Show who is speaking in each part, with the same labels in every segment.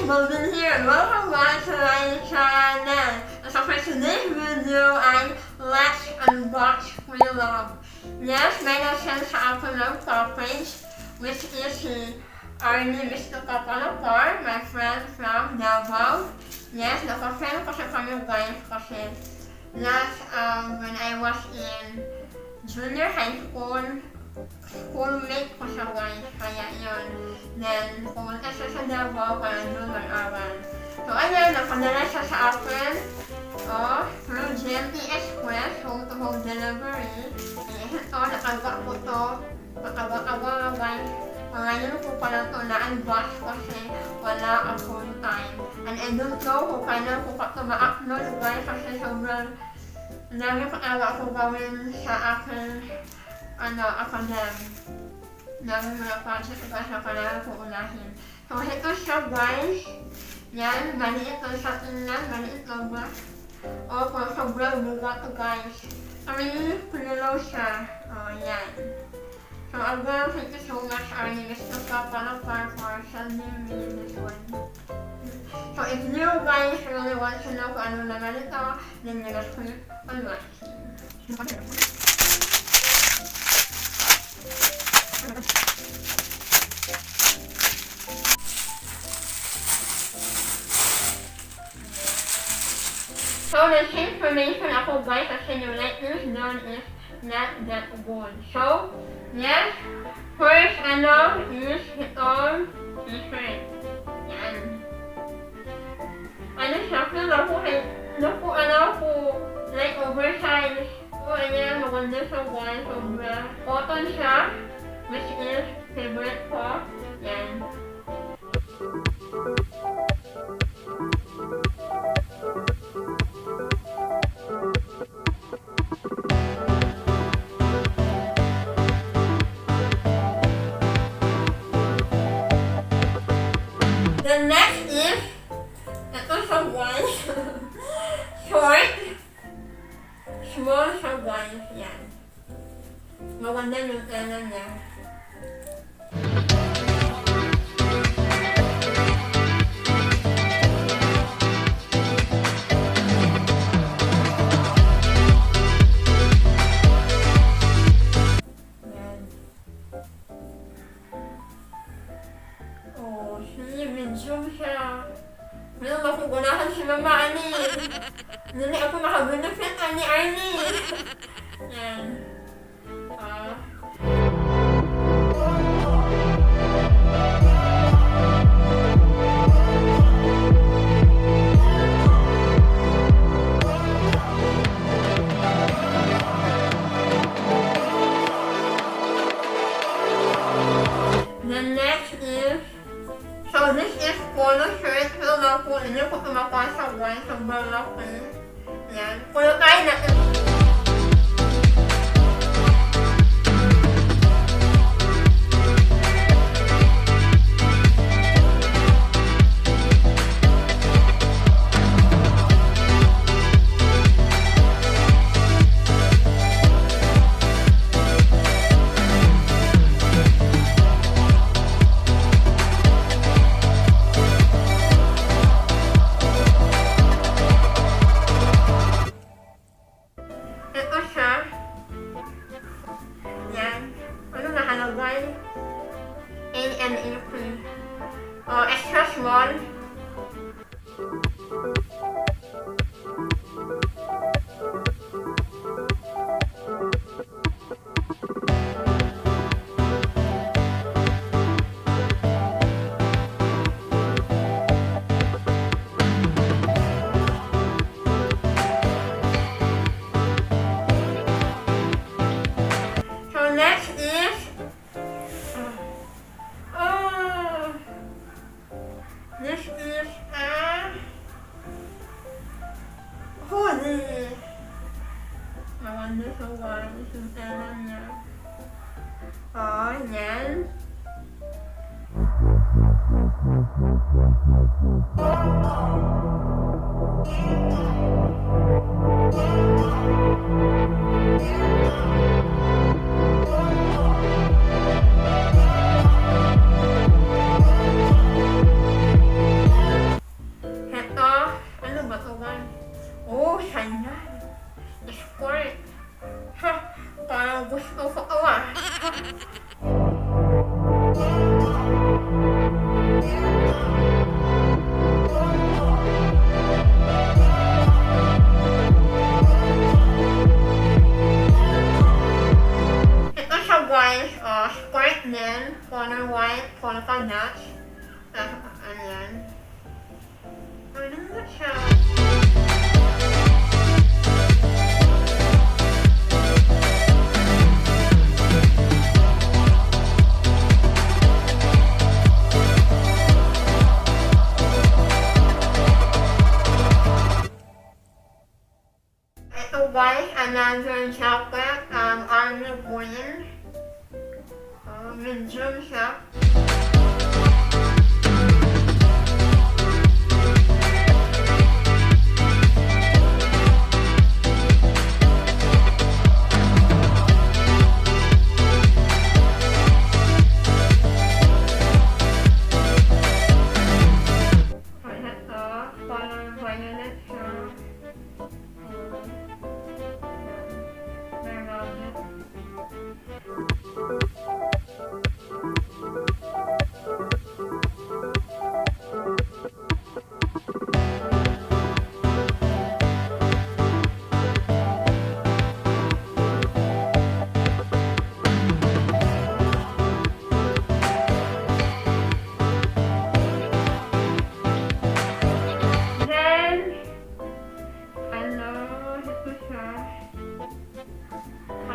Speaker 1: balbinsher and welcome back to my channel. So for today's video ay let's unbox PRELOVED. Yes, may na-send sa akin ng package which is si Arni my friend from Davao. Yes, nakasend ko sa kanya guys kasi last when I was in junior high school, schoolmate ko siya guys, kaya yun. Then, pumunta siya sa Davao para doon mag-aral. So, ayan, napadala siya sa akin through GMT Express, home-to-home delivery. And ito, nakagawa ko to, nakagawa guys. Ngayon ko pala to na-unbox kasi wala akong time. And I don't know kung kailan ko pa ito ma-upload guys kasi sobrang dami pa talaga ako gawin sa akin academic. Dami mga project guys na kailangan ko unahin. So ito siya guys. Yan, maliit lang sa tingnan, maliit lang ba? O kung sobrang buga to guys. Kami pinalaw siya. O yan. So again, thank you so much Arni. Gusto ka pala for sending me this one. So if you guys really want to know kung ano naman ito, then you must click on watching. So the information ako guys kasi yung like this done is not that good. So, yes, first is itong t-shirt. Yan. Ano siya, feel ako like oversized. So, ayan, maganda siya guys, sobra. Cotton siya, which is favorite ko. Yan. The next is, ito siya guys, short, small siya guys, yan. Maganda yung tela niya. Medium siya. Ngayon makugunahan si Mama Arni. Hindi ako makabenefit ni Arni. Yan. The next is, so this is polo shirt. Pero nga po, hindi ko tumapasa guys. Sobrang laki. Yan. Polo tayo natin. Extra small. So next is this is a hoodie. Maganda siya guys, yung tela niya. Yan. white polka dots. Ayan. Ano ba siya? Ito guys, another chocolate, Arni green. Medium siya.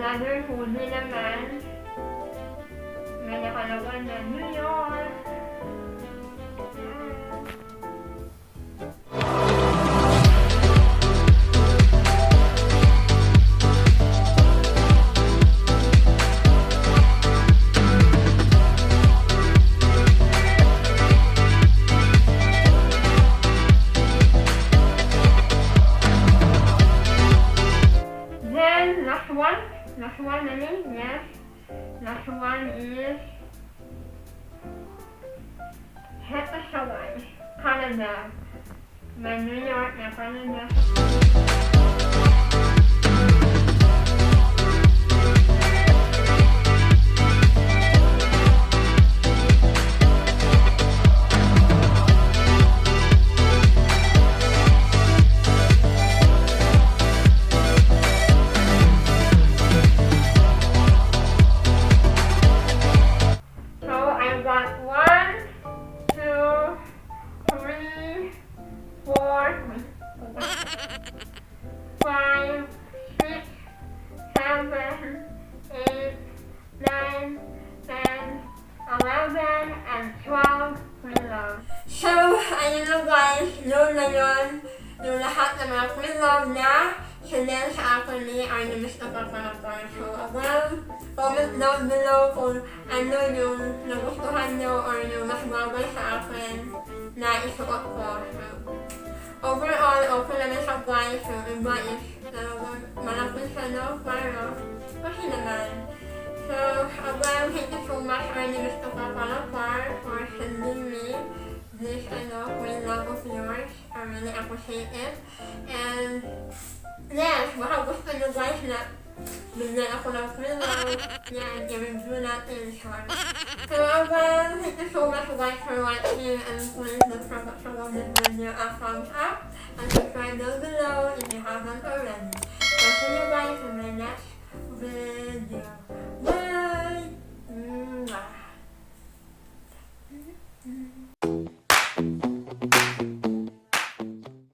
Speaker 1: Another hoodie naman. May nakalagay na New York. Then, last one, yes. Last one is Hawaii, Canada. May New York na Canada. So, ayun na guys, yun na yun. Yung lahat ng mga pre-love na sinend sa akin ni Arni Mr. Kapalapar. So, again, comment down below kung ano yung nagustuhan nyo or yung mas bagay sa akin na isuot ko. So, overall, okay naman siya guys. Yung iba is talagang malapit siya, no? Pero, kasi naman. So, again, thank you so much Arni Mr. Kapalapar for sending me this great love of yours. I really appreciate it. And yes, baka gusto nyo guys na bigyan ako ng free love. Yan, i-review natin short. So again, thank you so much guys for watching, and please don't forget to give this video a thumbs up and subscribe down below if you haven't already. So see you guys in my next video. Bye! Mwuah.